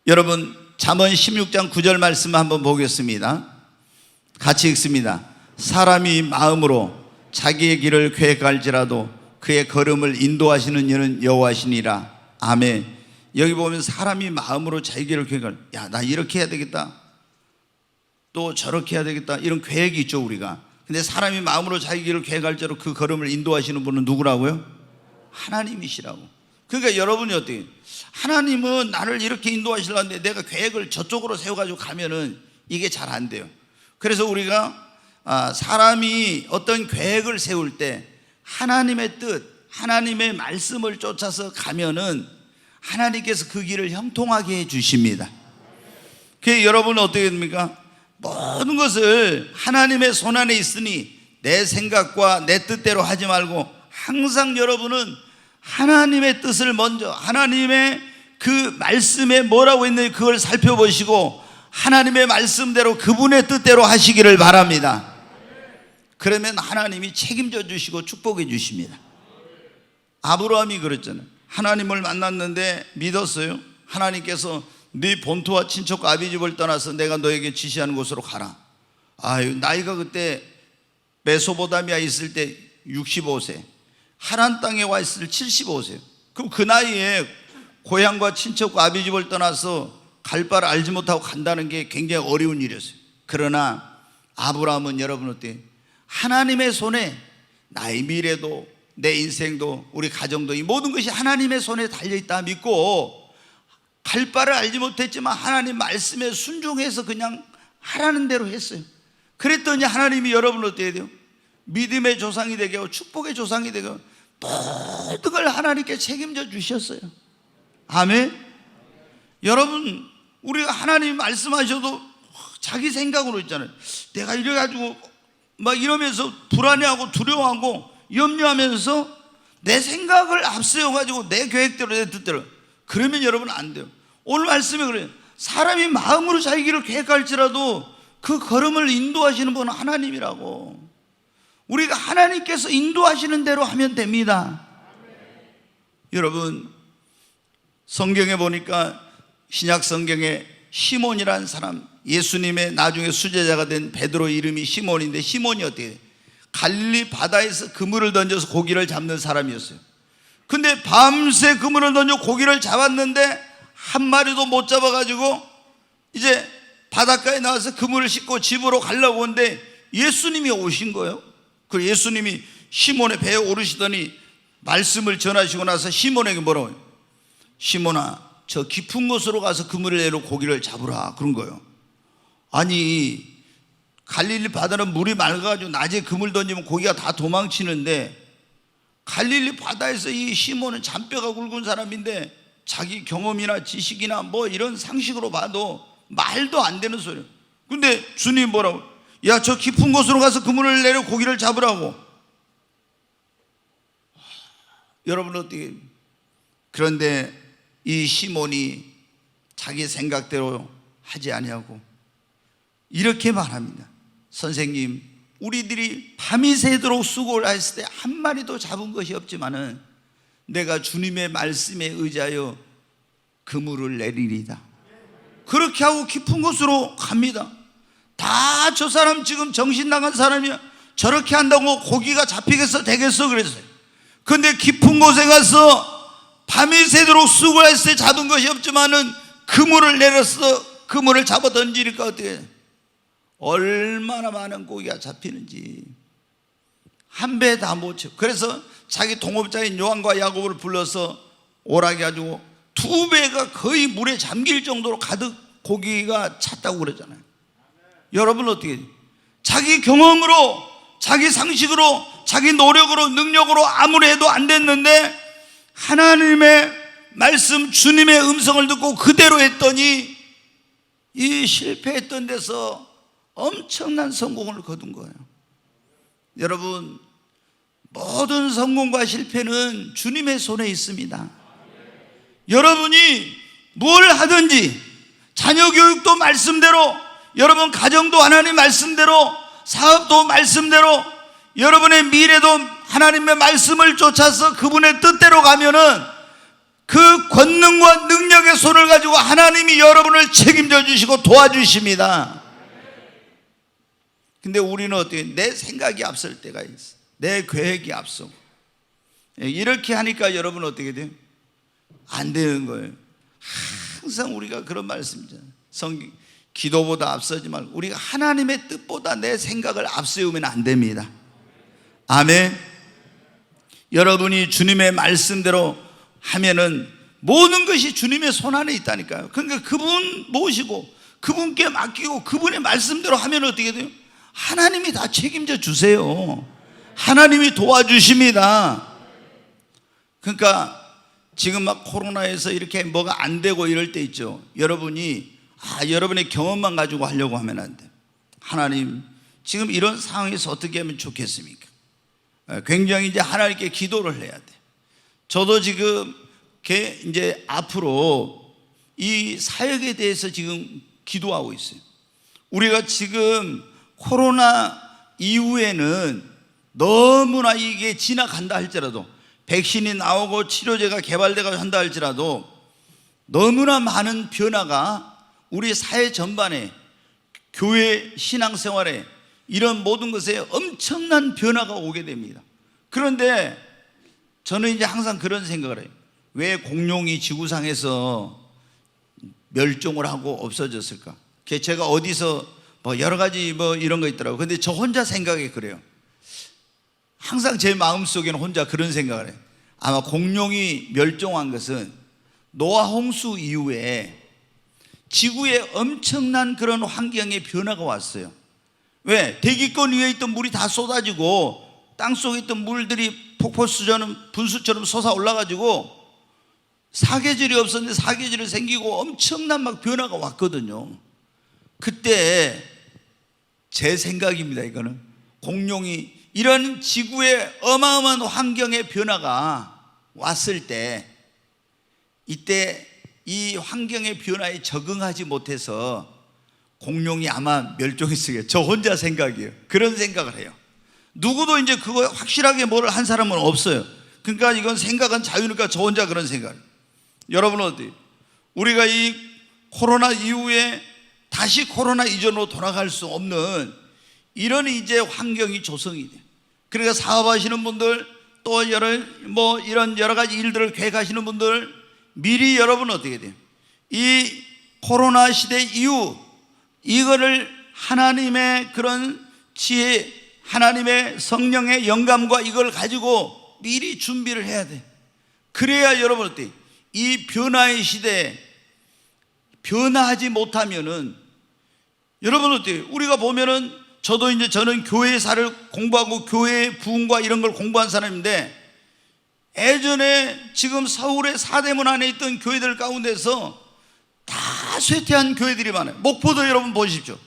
A: 여러분 잠언 16장 9절 말씀 한번 보겠습니다. 같이 읽습니다. 사람이 마음으로 자기의 길을 계획할지라도 그의 걸음을 인도하시는 이는 여호와시니라. 아멘. 여기 보면 사람이 마음으로 자기 길을 계획할, 야, 나 이렇게 해야 되겠다, 또 저렇게 해야 되겠다, 이런 계획이 있죠 우리가. 근데 사람이 마음으로 자기 길을 계획할지라도 그 걸음을 인도하시는 분은 누구라고요? 하나님이시라고. 그러니까 여러분이 어떻게, 하나님은 나를 이렇게 인도하시려는데 내가 계획을 저쪽으로 세워가지고 가면은 이게 잘 안 돼요. 그래서 우리가 사람이 어떤 계획을 세울 때 하나님의 뜻, 하나님의 말씀을 쫓아서 가면은 하나님께서 그 길을 형통하게 해 주십니다. 그래서 여러분은 어떻게 됩니까? 모든 것을 하나님의 손안에 있으니 내 생각과 내 뜻대로 하지 말고 항상 여러분은 하나님의 뜻을 먼저, 하나님의 그 말씀에 뭐라고 있는지 그걸 살펴보시고 하나님의 말씀대로 그분의 뜻대로 하시기를 바랍니다. 그러면 하나님이 책임져 주시고 축복해 주십니다. 아브라함이 그랬잖아요. 하나님을 만났는데 믿었어요. 하나님께서 네 본토와 친척과 아비집을 떠나서 내가 너에게 지시하는 곳으로 가라. 나이가 그때 메소포타미아에 있을 때 65세, 하란 땅에 와 있을 때 75세. 그럼 그 나이에 고향과 친척과 아비집을 떠나서 갈 바를 알지 못하고 간다는 게 굉장히 어려운 일이었어요. 그러나 아브라함은 여러분 어때요? 하나님의 손에 나의 미래도 내 인생도 우리 가정도 이 모든 것이 하나님의 손에 달려있다 믿고 갈 바를 알지 못했지만 하나님 말씀에 순종해서 그냥 하라는 대로 했어요. 그랬더니 하나님이 여러분을 어떻게 돼요? 믿음의 조상이 되게 하고 축복의 조상이 되게 하고 모든 걸 하나님께 책임져 주셨어요. 아멘. 여러분, 우리가 하나님이 말씀하셔도 자기 생각으로 있잖아요. 내가 이래가지고 막 이러면서 불안해하고 두려워하고 염려하면서 내 생각을 앞세워가지고 내 계획대로 내 뜻대로, 그러면 여러분 안 돼요. 오늘 말씀에 그래요. 사람이 마음으로 자기 길을 계획할지라도 그 걸음을 인도하시는 분은 하나님이라고. 우리가 하나님께서 인도하시는 대로 하면 됩니다. 여러분, 성경에 보니까 신약 성경에 시몬이라는 사람, 예수님의 나중에 수제자가 된 베드로 이름이 시몬인데, 시몬이 어떻게 해요? 갈릴리 바다에서 그물을 던져서 고기를 잡는 사람이었어요. 근데 밤새 그물을 던져 고기를 잡았는데 한 마리도 못 잡아가지고 이제 바닷가에 나와서 그물을 싣고 집으로 가려고 하는데 예수님이 오신 거예요. 그리고 예수님이 시몬의 배에 오르시더니 말씀을 전하시고 나서 시몬에게 뭐라고 해요? 시몬아, 저 깊은 곳으로 가서 그물을 내려 고기를 잡으라, 그런 거예요. 아니, 갈릴리 바다는 물이 맑아가지고 낮에 그물 던지면 고기가 다 도망치는데 갈릴리 바다에서 이 시몬은 잔뼈가 굵은 사람인데 자기 경험이나 지식이나 뭐 이런 상식으로 봐도 말도 안 되는 소리예요. 근데 주님 뭐라고? 야, 저 깊은 곳으로 가서 그물을 내려 고기를 잡으라고. 여러분 어떻게? 그런데 이 시몬이 자기 생각대로 하지 아니하고 이렇게 말합니다. 선생님, 우리들이 밤이 새도록 수고를 했을 때 한 마리도 잡은 것이 없지만은 내가 주님의 말씀에 의지하여 그물을 내리리다. 그렇게 하고 깊은 곳으로 갑니다. 다 저 사람 지금 정신 나간 사람이야. 저렇게 한다고 고기가 잡히겠어 되겠어 그랬어요. 그런데 깊은 곳에 가서 밤이 새도록 수고를 했을 때 잡은 것이 없지만은 그물을 내렸어. 그물을 잡아 던지니까 어떻게 해? 얼마나 많은 고기가 잡히는지 한 배 다 못 채워. 그래서 자기 동업자인 요한과 야고보를 불러서 오라게 가지고 두 배가 거의 물에 잠길 정도로 가득 고기가 찼다고 그러잖아요. 여러분 어떻게 해요? 자기 경험으로, 자기 상식으로, 자기 노력으로, 능력으로 아무리 해도 안 됐는데 하나님의 말씀, 주님의 음성을 듣고 그대로 했더니 이 실패했던 데서 엄청난 성공을 거둔 거예요. 여러분, 모든 성공과 실패는 주님의 손에 있습니다. 여러분이 뭘 하든지 자녀 교육도 말씀대로, 여러분 가정도 하나님 말씀대로, 사업도 말씀대로, 여러분의 미래도 하나님의 말씀을 쫓아서 그분의 뜻대로 가면은 그 권능과 능력의 손을 가지고 하나님이 여러분을 책임져 주시고 도와주십니다. 근데 우리는 어떻게 내 생각이 앞설 때가 있어. 내 계획이 앞서고. 이렇게 하니까 여러분 어떻게 돼요? 안 되는 거예요. 항상 우리가 그런 말씀이잖아요. 성경 기도보다 앞서지 말고 우리가 하나님의 뜻보다 내 생각을 앞세우면 안 됩니다. 아멘. 여러분이 주님의 말씀대로 하면은 모든 것이 주님의 손안에 있다니까요. 그러니까 그분 모시고 그분께 맡기고 그분의 말씀대로 하면 어떻게 돼요? 하나님이 다 책임져 주세요. 하나님이 도와주십니다. 그러니까 지금 막 코로나에서 이렇게 뭐가 안 되고 이럴 때 있죠. 여러분이 여러분의 경험만 가지고 하려고 하면 안 돼. 하나님 지금 이런 상황에서 어떻게 하면 좋겠습니까? 굉장히 이제 하나님께 기도를 해야 돼. 저도 지금 이제 앞으로 이 사역에 대해서 지금 기도하고 있어요. 우리가 지금 코로나 이후에는 너무나 이게 지나간다 할지라도, 백신이 나오고 치료제가 개발되고 한다 할지라도 너무나 많은 변화가 우리 사회 전반에, 교회 신앙생활에, 이런 모든 것에 엄청난 변화가 오게 됩니다. 그런데 저는 이제 항상 그런 생각을 해요. 왜 공룡이 지구상에서 멸종을 하고 없어졌을까? 제가 어디서 여러 가지 이런 거 있더라고요. 근데 저 혼자 생각이 그래요. 항상 제 마음속에는 혼자 그런 생각을 해요. 아마 공룡이 멸종한 것은 노아 홍수 이후에 지구에 엄청난 그런 환경의 변화가 왔어요. 왜? 대기권 위에 있던 물이 다 쏟아지고 땅속에 있던 물들이 폭포수처럼 분수처럼 솟아 올라가지고 사계절이 없었는데 사계절이 생기고 엄청난 막 변화가 왔거든요. 그때 제 생각입니다. 이거는 공룡이 이런 지구의 어마어마한 환경의 변화가 왔을 때, 이때 이 환경의 변화에 적응하지 못해서 공룡이 아마 멸종했을 거예요. 저 혼자 생각이에요. 그런 생각을 해요. 누구도 이제 그거 확실하게 뭐를 한 사람은 없어요. 그러니까 이건 생각은 자유니까 저 혼자 그런 생각을. 여러분은 어때요? 우리가 이 코로나 이후에 다시 코로나 이전으로 돌아갈 수 없는 이런 이제 환경이 조성이 돼요. 그러니까 사업하시는 분들, 또 이런 여러 가지 일들을 계획하시는 분들, 미리 여러분 어떻게 돼요? 이 코로나 시대 이후 이거를 하나님의 그런 지혜, 하나님의 성령의 영감과 이걸 가지고 미리 준비를 해야 돼. 그래야 여러분 어때요? 이 변화의 시대에 변화하지 못하면은, 여러분 어때요? 우리가 보면은 저는 교회사를 공부하고 교회의 부흥과 이런 걸 공부한 사람인데, 예전에 지금 서울의 사대문 안에 있던 교회들 가운데서 다 쇠퇴한 교회들이 많아요. 목포도 여러분 보십시오.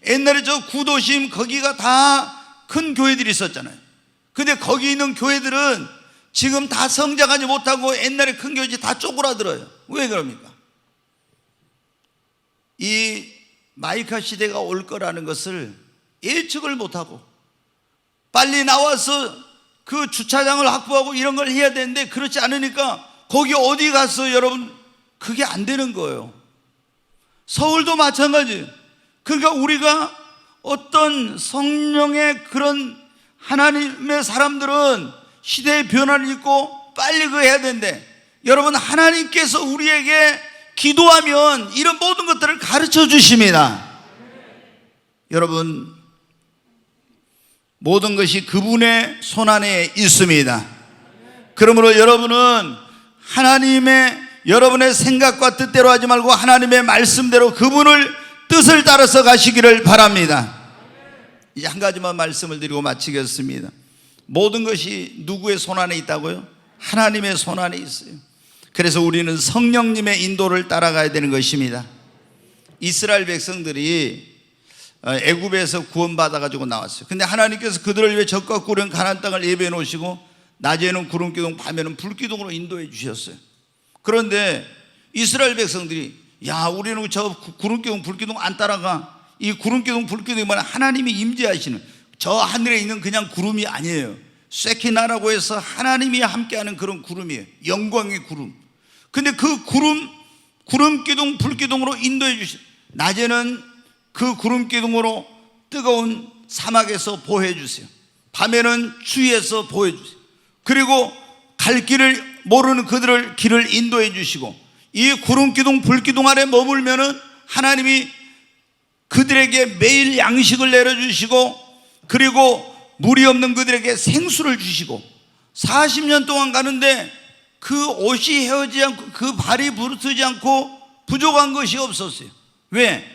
A: 옛날에 저 구도심 거기가 다 큰 교회들이 있었잖아요. 근데 거기 있는 교회들은 지금 다 성장하지 못하고 옛날에 큰 교회들이 다 쪼그라들어요. 왜 그럽니까? 이 마이카 시대가 올 거라는 것을 예측을 못하고 빨리 나와서 그 주차장을 확보하고 이런 걸 해야 되는데, 그렇지 않으니까 거기 어디 가서 여러분 그게 안 되는 거예요. 서울도 마찬가지예요. 그러니까 우리가 어떤 성령의 그런 하나님의 사람들은 시대의 변화를 잊고 빨리 그거 해야 되는데, 여러분 하나님께서 우리에게 기도하면 이런 모든 것들을 가르쳐 주십니다. 여러분 모든 것이 그분의 손안에 있습니다. 그러므로 여러분은 여러분의 생각과 뜻대로 하지 말고 하나님의 말씀대로 그분을 뜻을 따라서 가시기를 바랍니다. 이제 한 가지만 말씀을 드리고 마치겠습니다. 모든 것이 누구의 손안에 있다고요? 하나님의 손안에 있어요. 그래서 우리는 성령님의 인도를 따라가야 되는 것입니다. 이스라엘 백성들이 애굽에서 구원받아가지고 나왔어요. 근데 하나님께서 그들을 위해 적과 꿀은 가나안 땅을 예배해 놓으시고 낮에는 구름기둥, 밤에는 불기둥으로 인도해 주셨어요. 그런데 이스라엘 백성들이 우리는 저 구름기둥 불기둥 안 따라가. 이 구름기둥 불기둥이 뭐냐? 하나님이 임재하시는, 저 하늘에 있는 그냥 구름이 아니에요. 쇠키나라고 해서 하나님이 함께하는 그런 구름이에요. 영광의 구름. 근데 그 구름기둥 불기둥으로 인도해 주시, 낮에는 그 구름기둥으로 뜨거운 사막에서 보호해 주세요. 밤에는 주위에서 보여주세요. 그리고 갈 길을 모르는 그들을 길을 인도해 주시고, 이 구름기둥 불기둥 아래 머물면은 하나님이 그들에게 매일 양식을 내려주시고, 그리고 물이 없는 그들에게 생수를 주시고, 40년 동안 가는데 그 옷이 헤어지지 않고 그 발이 부르트지 않고 부족한 것이 없었어요. 왜?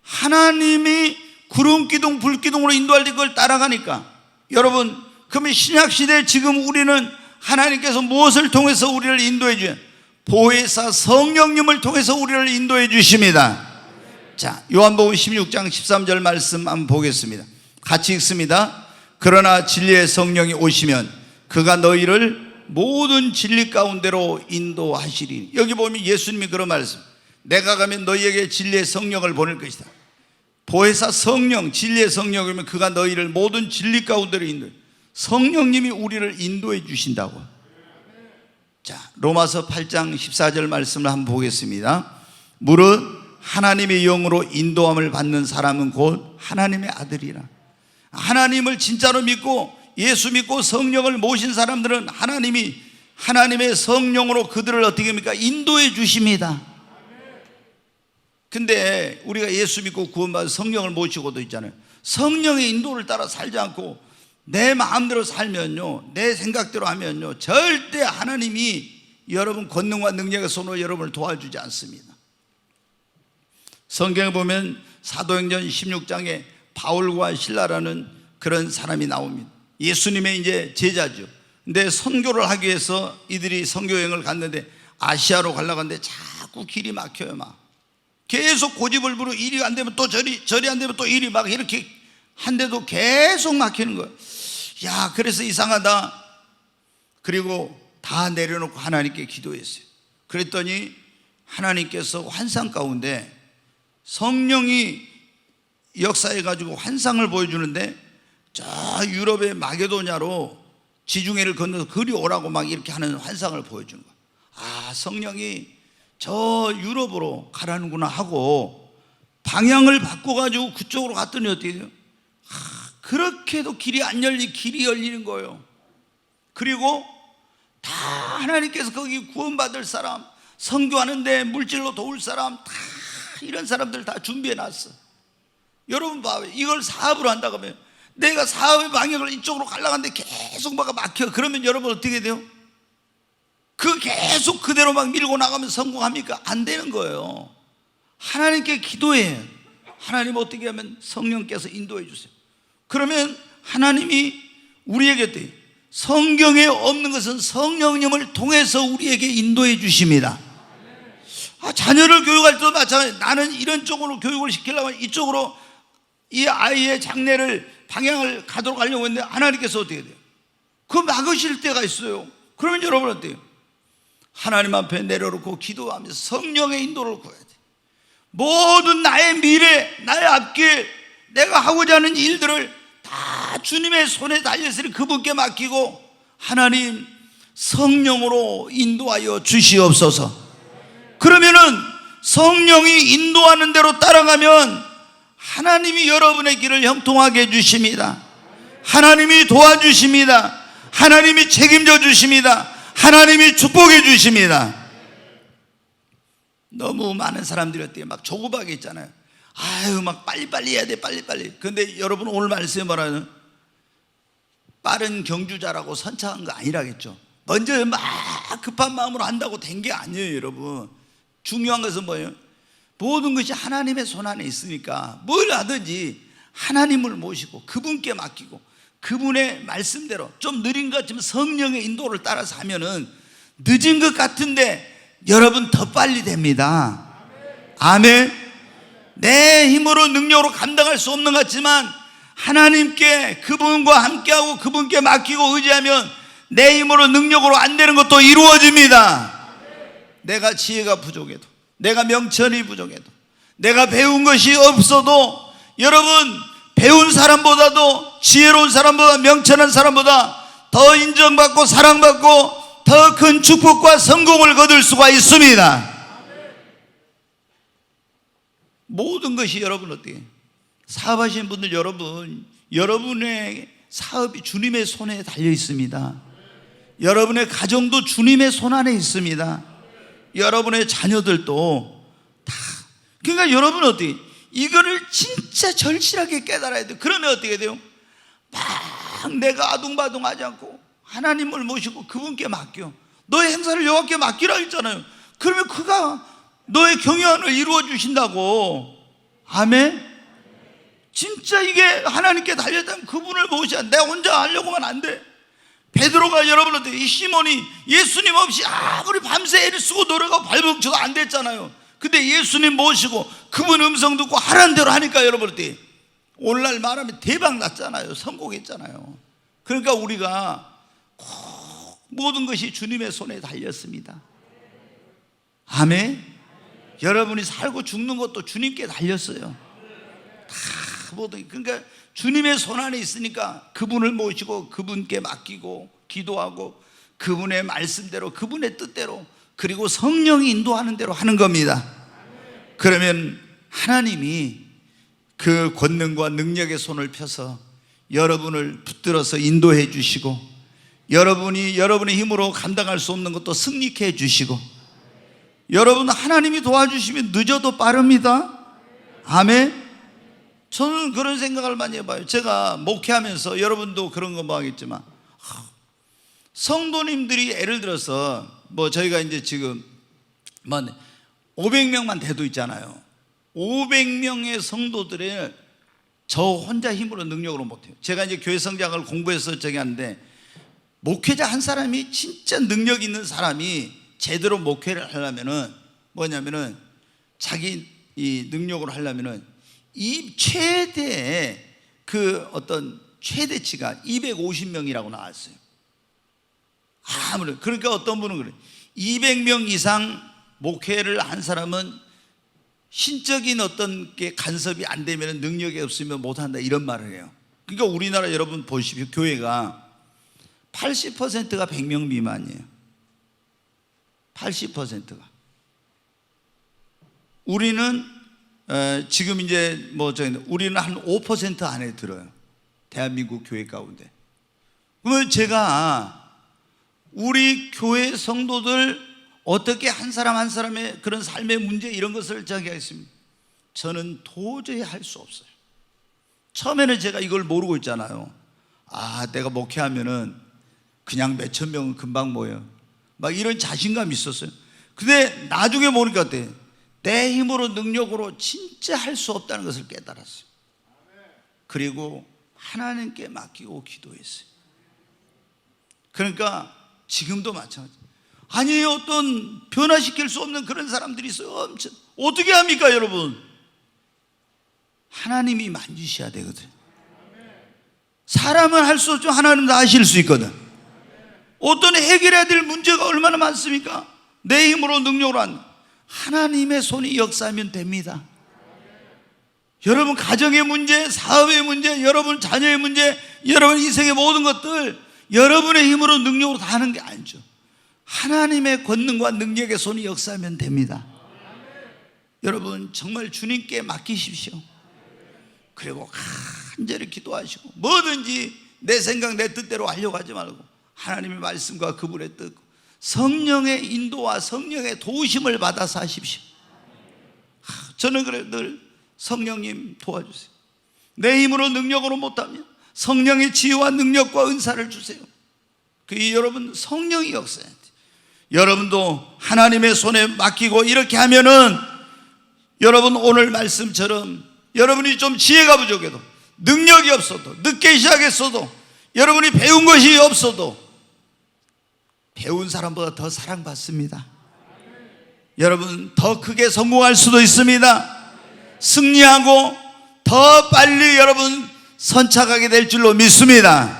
A: 하나님이 구름기둥 불기둥으로 인도할 때 그걸 따라가니까. 여러분, 그러면 신약시대에 지금 우리는 하나님께서 무엇을 통해서 우리를 인도해 주세요? 보혜사 성령님을 통해서 우리를 인도해 주십니다. 자, 요한복음 16장 13절 말씀 한번 보겠습니다. 같이 읽습니다. 그러나 진리의 성령이 오시면 그가 너희를 모든 진리 가운데로 인도하시리니. 여기 보면 예수님이 그런 말씀, 내가 가면 너희에게 진리의 성령을 보낼 것이다. 보혜사 성령, 진리의 성령이면 그가 너희를 모든 진리 가운데로 인도해. 성령님이 우리를 인도해 주신다고. 자, 로마서 8장 14절 말씀을 한번 보겠습니다. 무릇 하나님의 영으로 인도함을 받는 사람은 곧 하나님의 아들이라. 하나님을 진짜로 믿고 예수 믿고 성령을 모신 사람들은 하나님이 하나님의 성령으로 그들을 어떻게 합니까? 인도해 주십니다. 근데 우리가 예수 믿고 구원받은 성령을 모시고도 있잖아요. 성령의 인도를 따라 살지 않고 내 마음대로 살면요, 내 생각대로 하면요, 절대 하나님이 여러분 권능과 능력의 손으로 여러분을 도와주지 않습니다. 성경에 보면 사도행전 16장에 바울과 실라라는 그런 사람이 나옵니다. 예수님의 이제 제자죠. 근데 선교를 하기 위해서 이들이 선교여행을 갔는데 아시아로 가려고 하는데 자꾸 길이 막혀요. 막 계속 고집을 부리고 이리 안 되면 또 저리 안 되면 또 이리 막 이렇게 한데도 계속 막히는 거예요. 야, 그래서 이상하다. 그리고 다 내려놓고 하나님께 기도했어요. 그랬더니 하나님께서 환상 가운데 성령이 역사해 가지고 환상을 보여주는데, 저 유럽의 마게도냐로 지중해를 건너서 그리 오라고 막 이렇게 하는 환상을 보여주는 거예요. 아, 성령이 저 유럽으로 가라는구나 하고 방향을 바꿔가지고 그쪽으로 갔더니 어떻게 돼요? 그렇게도 길이 열리는 거예요. 그리고 다 하나님께서 거기 구원받을 사람, 선교하는데 물질로 도울 사람, 다 이런 사람들 다 준비해 놨어. 여러분 봐요. 이걸 사업으로 한다고 하면 내가 사업의 방향을 이쪽으로 가려고 하는데 계속 막혀. 그러면 여러분 어떻게 돼요? 그 계속 그대로 막 밀고 나가면 성공합니까? 안 되는 거예요. 하나님께 기도해. 하나님 어떻게 하면 성령께서 인도해 주세요. 그러면 하나님이 우리에게 어때요? 성경에 없는 것은 성령님을 통해서 우리에게 인도해 주십니다. 자녀를 교육할 때도 마찬가지. 나는 이런 쪽으로 교육을 시키려면 이쪽으로 이 아이의 장래를 방향을 가도록 하려고 했는데 하나님께서 어떻게 돼요? 그거 막으실 때가 있어요. 그러면 여러분 어때요? 하나님 앞에 내려놓고 기도하면서 성령의 인도를 구해야 돼. 모든 나의 미래, 나의 앞길, 내가 하고자 하는 일들을 다 주님의 손에 달려있으니 그분께 맡기고 하나님 성령으로 인도하여 주시옵소서. 그러면은 성령이 인도하는 대로 따라가면 하나님이 여러분의 길을 형통하게 해주십니다. 하나님이 도와주십니다. 하나님이 책임져 주십니다. 하나님이 축복해 주십니다. 너무 많은 사람들이 어때요? 막 조급하게 있잖아요. 아유, 막 빨리빨리 해야 돼, 빨리빨리. 근데 여러분 오늘 말씀에 뭐라는? 빠른 경주자라고 선창한 거 아니라겠죠. 먼저 막 급한 마음으로 한다고 된 게 아니에요, 여러분. 중요한 것은 뭐예요? 모든 것이 하나님의 손 안에 있으니까 뭘 하든지 하나님을 모시고 그분께 맡기고 그분의 말씀대로 좀 느린 것 같지만 성령의 인도를 따라서 하면은 늦은 것 같은데 여러분 더 빨리 됩니다. 아멘. 내 힘으로 능력으로 감당할 수 없는 것 같지만 하나님께 그분과 함께하고 그분께 맡기고 의지하면 내 힘으로 능력으로 안 되는 것도 이루어집니다. 내가 지혜가 부족해도, 내가 명철이 부족해도, 내가 배운 것이 없어도, 여러분 배운 사람보다도 지혜로운 사람보다 명철한 사람보다 더 인정받고 사랑받고 더 큰 축복과 성공을 거둘 수가 있습니다. 모든 것이 여러분 어떻게 사업하시는 분들, 여러분의 사업이 주님의 손에 달려 있습니다. 여러분의 가정도 주님의 손 안에 있습니다. 여러분의 자녀들도 다. 그러니까 여러분은 어떻게 이거를 진짜 절실하게 깨달아야 돼요. 그러면 어떻게 돼요? 막 내가 아둥바둥하지 않고 하나님을 모시고 그분께 맡겨. 너의 행사를 여호와께 맡기라 했잖아요. 그러면 그가 너의 경영을 이루어 주신다고. 아멘. 진짜 이게 하나님께 달렸다면 그분을 모셔야. 내가 혼자 하려고만 안 돼. 베드로가 여러분한테 이 시몬이 예수님 없이 아무리 밤새 애를 쓰고 노력하고 발버둥쳐도 안 됐잖아요. 근데 예수님 모시고 그분 음성 듣고 하라는 대로 하니까 여러분한테 오늘날 말하면 대박 났잖아요. 성공했잖아요. 그러니까 우리가 꼭 모든 것이 주님의 손에 달렸습니다. 아멘. 여러분이 살고 죽는 것도 주님께 달렸어요. 다 모든. 그러니까 주님의 손 안에 있으니까 그분을 모시고 그분께 맡기고 기도하고 그분의 말씀대로 그분의 뜻대로 그리고 성령이 인도하는 대로 하는 겁니다. 그러면 하나님이 그 권능과 능력의 손을 펴서 여러분을 붙들어서 인도해 주시고 여러분이 여러분의 힘으로 감당할 수 없는 것도 승리케 해 주시고 여러분 하나님이 도와주시면 늦어도 빠릅니다. 아멘. 저는 그런 생각을 많이 해봐요. 제가 목회하면서 여러분도 그런 거 뭐 하겠지만 성도님들이 예를 들어서 뭐 저희가 이제 지금 뭐 500명만 돼도 있잖아요. 500명의 성도들을 저 혼자 힘으로 능력으로 못해요. 제가 이제 교회 성장을 공부해서 저기 하는데 목회자 한 사람이 진짜 능력 있는 사람이 제대로 목회를 하려면은 뭐냐면은 자기 이 능력으로 하려면은 이 최대의 그 어떤 최대치가 250명이라고 나왔어요. 아무래도 그러니까 어떤 분은 그래 200명 이상 목회를 한 사람은 신적인 어떤 게 간섭이 안 되면 능력이 없으면 못한다 이런 말을 해요. 그러니까 우리나라 여러분 보십시오. 교회가 80%가 100명 미만이에요. 80%가. 우리는 지금 이제 뭐 우리는 한 5% 안에 들어요. 대한민국 교회 가운데. 그러면 제가 우리 교회 성도들 어떻게 한 사람 한 사람의 그런 삶의 문제 이런 것을 정의하겠습니까? 저는 도저히 할 수 없어요. 처음에는 제가 이걸 모르고 있잖아요. 아, 내가 목회하면은 그냥 몇천 명은 금방 모여. 막 이런 자신감이 있었어요. 근데 나중에 보니까 어때? 내 힘으로 능력으로 진짜 할 수 없다는 것을 깨달았어요. 그리고 하나님께 맡기고 기도했어요. 그러니까 지금도 마찬가지. 아니 어떤 변화시킬 수 없는 그런 사람들이 있어요. 엄청. 어떻게 합니까 여러분? 하나님이 만지셔야 되거든. 사람은 할 수 없지만 하나님은 다 하실 수 있거든. 어떤 해결해야 될 문제가 얼마나 많습니까? 내 힘으로 능력으로 안 하나님의 손이 역사하면 됩니다. 여러분 가정의 문제, 사업의 문제, 여러분 자녀의 문제, 여러분 인생의 모든 것들 여러분의 힘으로 능력으로 다 하는 게 아니죠. 하나님의 권능과 능력의 손이 역사하면 됩니다. 여러분 정말 주님께 맡기십시오. 그리고 간절히 기도하시고 뭐든지 내 생각 내 뜻대로 하려고 하지 말고 하나님의 말씀과 그분의 뜻 성령의 인도와 성령의 도우심을 받아서 하십시오. 저는 그래 늘 성령님 도와주세요. 내 힘으로 능력으로 못하면 성령의 지혜와 능력과 은사를 주세요. 그 여러분 성령이 역사해야 돼요. 여러분도 하나님의 손에 맡기고 이렇게 하면은 여러분 오늘 말씀처럼 여러분이 좀 지혜가 부족해도 능력이 없어도 늦게 시작했어도 여러분이 배운 것이 없어도 배운 사람보다 더 사랑받습니다. 여러분 더 크게 성공할 수도 있습니다. 승리하고 더 빨리 여러분 선착하게 될 줄로 믿습니다.